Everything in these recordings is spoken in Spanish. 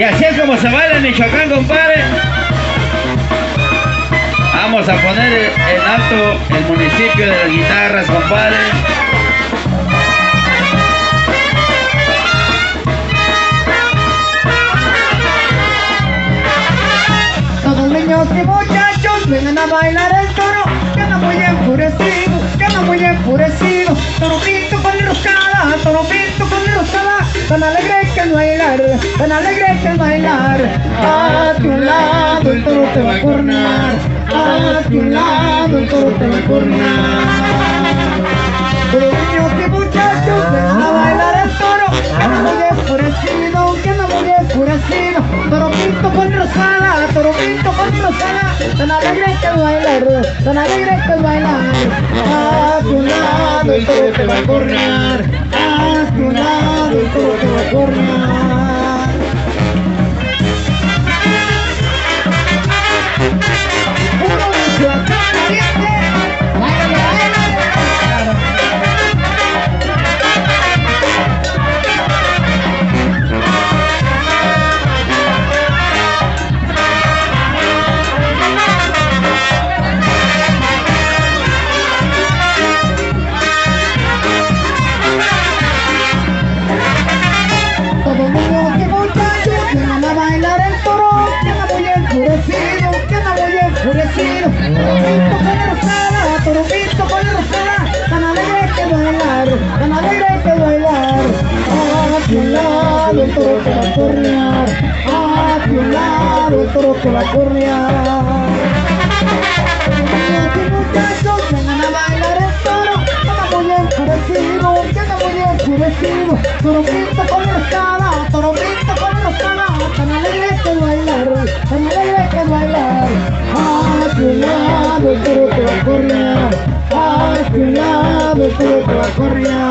así es como se baila en Michoacán, compadre. Vamos a poner en alto el municipio de las guitarras, compadre. Todos niños y muchachos vengan a bailar el toro, que anda muy enfurecido, que anda muy enfurecido. Toro pinto con rosada, toro pinto con rosada, tan alegre que el bailar, tan alegre que el bailar. A tu lado el toro te va a cornar, a tu lado el toro te va a cornar. Todos niños y muchachos vengan a bailar el toro, que anda muy enfurecido, que anda muy enfurecido. Toro pinto con rosada, toro pinto con rosada, tan alegre que el bailar, tan alegre que el bailar. A tu lado el toro te va a correr, a tu lado el toro te va a correr. Uno, Michoacán, caliente, báilale, báilale. Todos niños y muchachos vengan a bailar el toro, que anda muy enfurecido, que anda muy enfurecido. Toro pinto con rosada, tan alegre que bailar, tan alegre que bailar. A tu lado el toro te va a correar, a tu lado el toro te va a correar. Niños y muchachos vengan a bailar el toro, que anda muy enfurecido, que anda muy enfurecido. Toro pinto con rosada, toro pinto con rosada, tan alegre que bailar, tan alegre que bailar. A tu lado el toro te va a correar, a tu lado el toro te va a correar.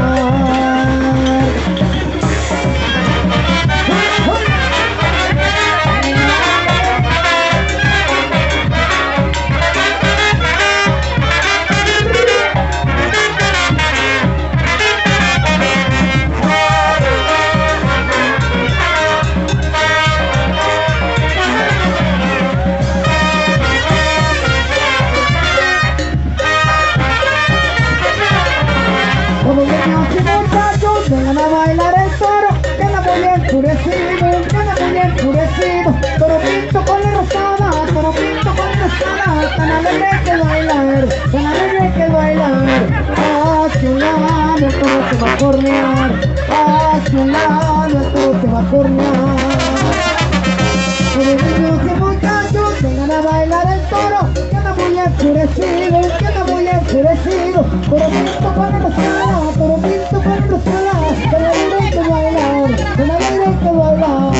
Todos niños y muchachos vengan a bailar el toro, que anda muy enfurecido, que anda muy enfurecido. Toro pinto con rosada, toro pinto con rosada, tan alegre que bailar, tan alegre que bailar. A tu lado el toro te va a cornear, a tu lado el toro te va a cornear. Todos niños y muchachos vengan a bailar el toro, que anda muy enfurecido, que anda muy enfurecido. Toro pinto con rosada, toro pinto con rosada, tan alegre que bailar, tan alegre que bailar.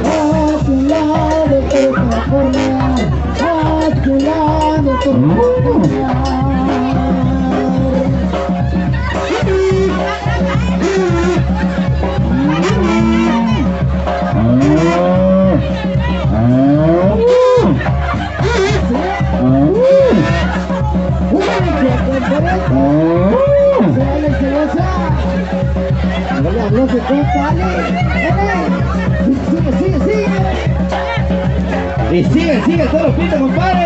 A tu lado el toro te va a cornear, a tu lado el toro te va a cornear. No se corta, dale. Sigue. Y sigue, todos los pitos, compadre.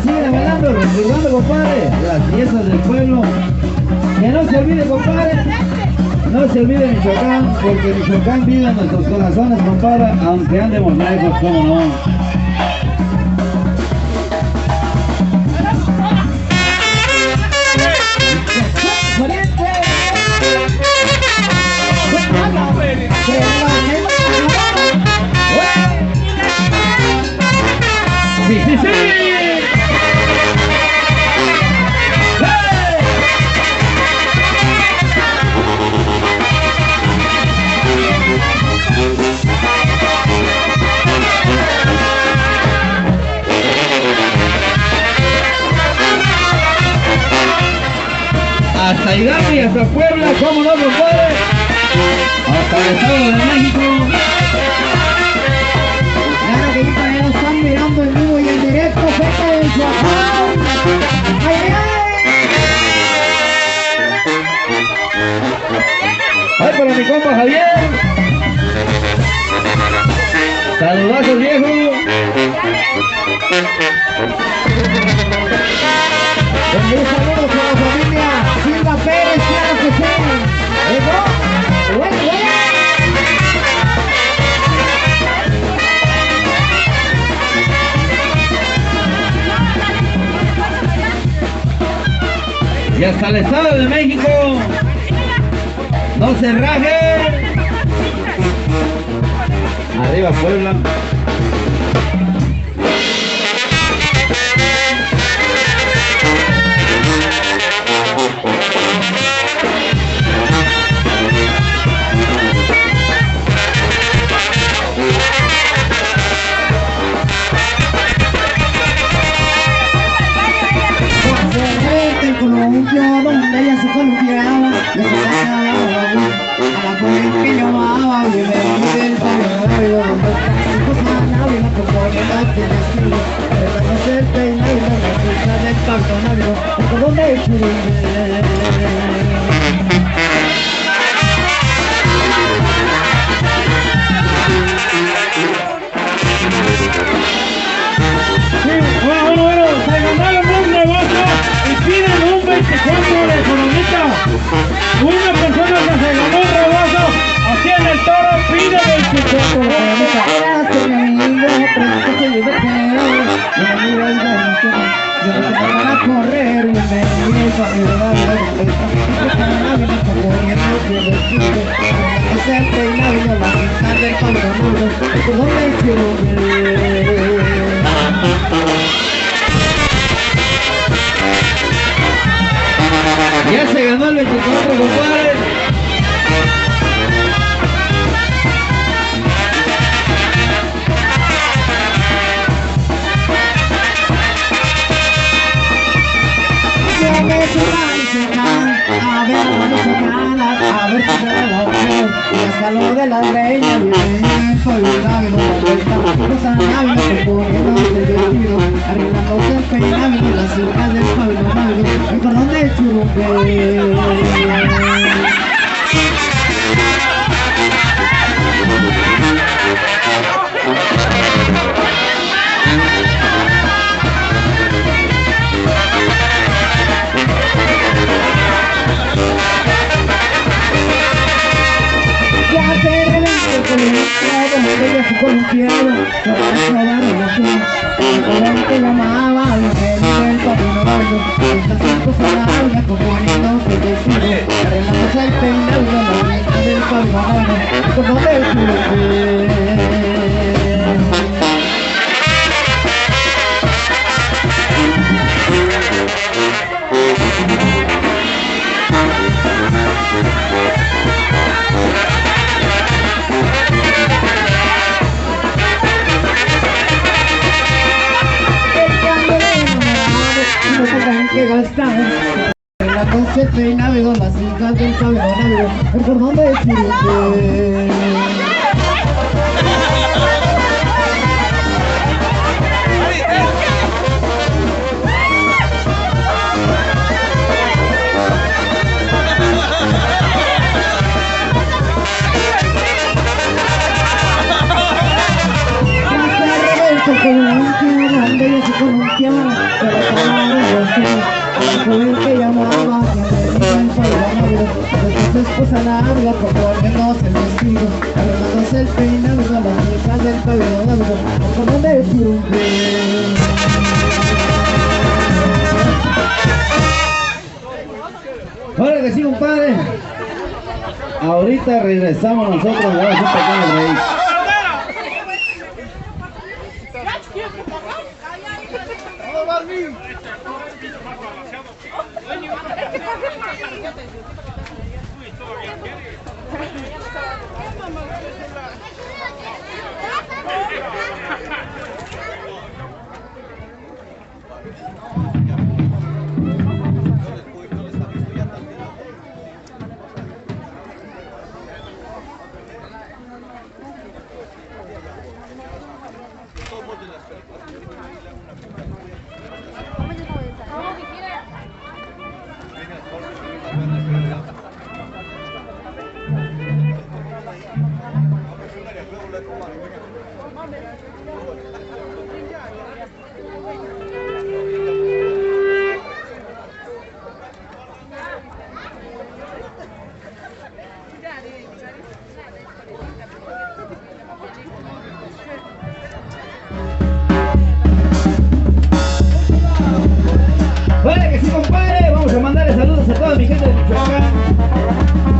Sigue bailando, recordando, compadre, las fiestas del pueblo. Que no se olvide, compadre, no se olvide Michoacán, porque Michoacán vive en nuestros corazones, compadre, aunque andemos lejos, cómo no. Sí, sí, sí. Hasta Hidalgo y hasta Puebla, ¿cómo no, compadre? Hasta el Estado de México. Claro que ya nos están mirando en vivo y en directo, gente de Michoacán. ¡Ay, ay, ay! ¡Ay, para mi compa Javier! ¡Saludazos, viejo! Un saludo para la familia Silva Pérez, claro que sí. Y hasta el Estado de México. No se rajen. Arriba Puebla. Donde ella se columpiaba, le sacaba a la mujer que yo amaba, y me dice el sabio, donde está su cosa, nadie la compone más que el estilo, pero no se peina y no me gusta del cartonario, por donde es Bueno, se ganaron un negocio y piden un 24 de economista. Una persona que se ganó un rebozo aquí en el Toro pide 24 de economista. Para correr, bienvenido a mi verdad, es el peinado y la cinta del pantalón, por donde quiero ya se ganó el 24, compadre. A ver si me la opción, el calor de la leña, viento y una vuelta, los anabios componiéndose el vestido, arreglándose el peinado y las cejas del pabellón, el cordón de churumbe. Ella se columpiaba, se arrastraba la relación, el color que llamaba, y me dio el patrón, estas cinco sanabria, componiéndose el vestido, arreglándose el peinado, la mitad del pabellón, como del churumbe. que gastamos. En la noche el navegador, las hijas del pabellón navegador, el cordón de Chirupé. Que llamaba, su esposa larga, por ponernos el vestido, arreglándose el peinado, las hijas del pabellón, como decir un rey. Ahora que sí, compadre. Ahorita regresamos nosotros, vamos a hacer un pequeño break. Vale que sí, compadre, vamos a mandarle saludos a toda mi gente de Michoacán.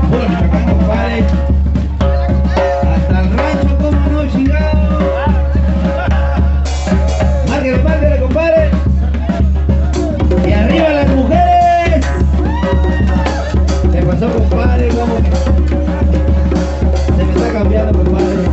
Puro Michoacán, compadre. Hasta el rancho, como no, chingado. Márquele, compadre. Y arriba las mujeres. ¿Qué pasó, compadre? ¿Cómo que se me está cambiando, compadre?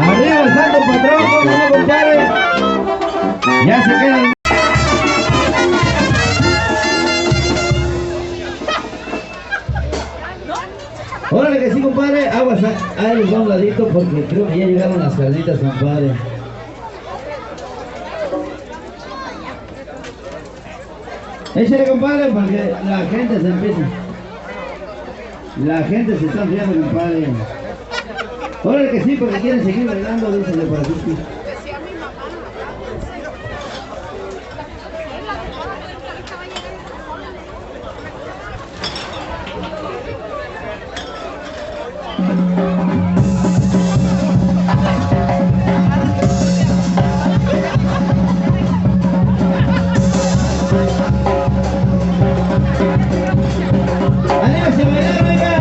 Arriba el santo patrón, ¿cómo no, compadre? Ya se quedan. Órale que sí, compadre. Aguas, ahí les va un ladito porque creo que ya llegaron las carnitas, compadre. Échale, compadre, porque la gente se empieza. La gente se está enfriando, compadre. Ahora que sí, porque quieren seguir bailando, dísele por aquí. Decía mi mamá, es la hora de esta va a llegar ¡Anímese a bailar, oiga!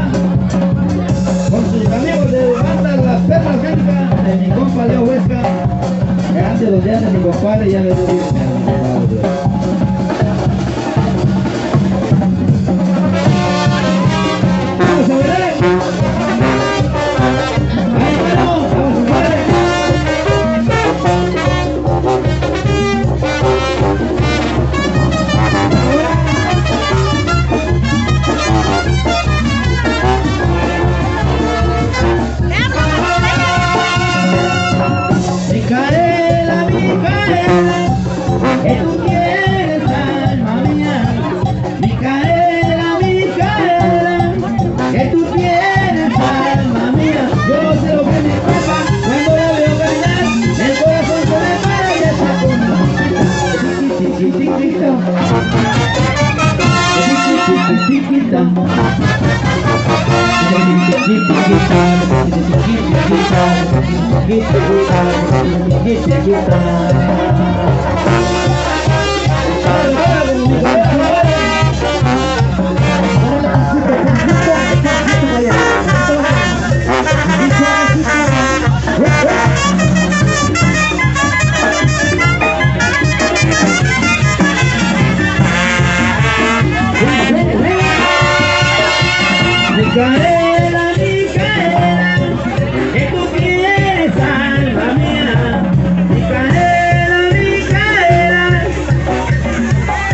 Con sus amigos de banda Las Perlas Médicas, de mi compa Leo Huesca, que antes los días de mi compadre ya le dio bien. ¡Vamos a bailar! ¡Ahí vamos! ¡Vamos, compadre! Micaela, Micaela, que tú quieres, alma mía. Micaela, Micaela, que tú quieres, alma mía. Yo no sé lo que me pasa cuando la veo caminar. El corazón se me para y está como chiquita. Micaela, Micaela, que tú quieres, alma mía. Micaela, Micaela,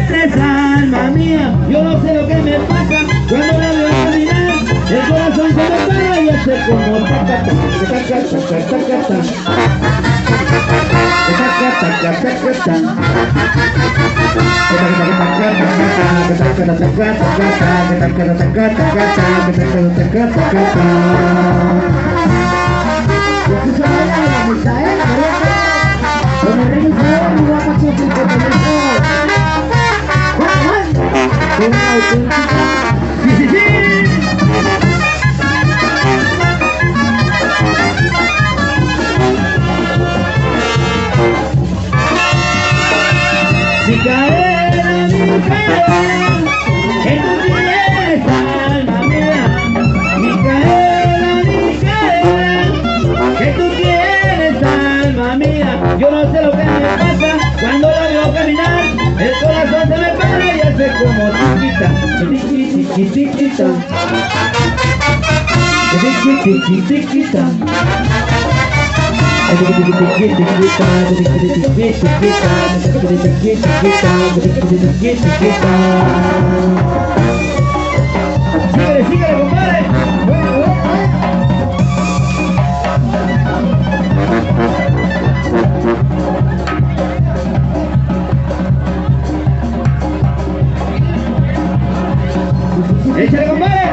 eres alma mía. Yo no sé lo que me pasa cuando la veo caminar. El corazón se me para y hace como tacata, tacata, tacata, Micaela, Micaela, que tú quieres, alma mía. Micaela, Micaela, que tú quieres, alma mía. Yo no sé lo que me pasa cuando la veo caminar. El corazón se me para y hace como chiquita, chiquita, chiquita, chiquita. Síguele, síguele, compadre. Échale, compadre.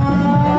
Ay,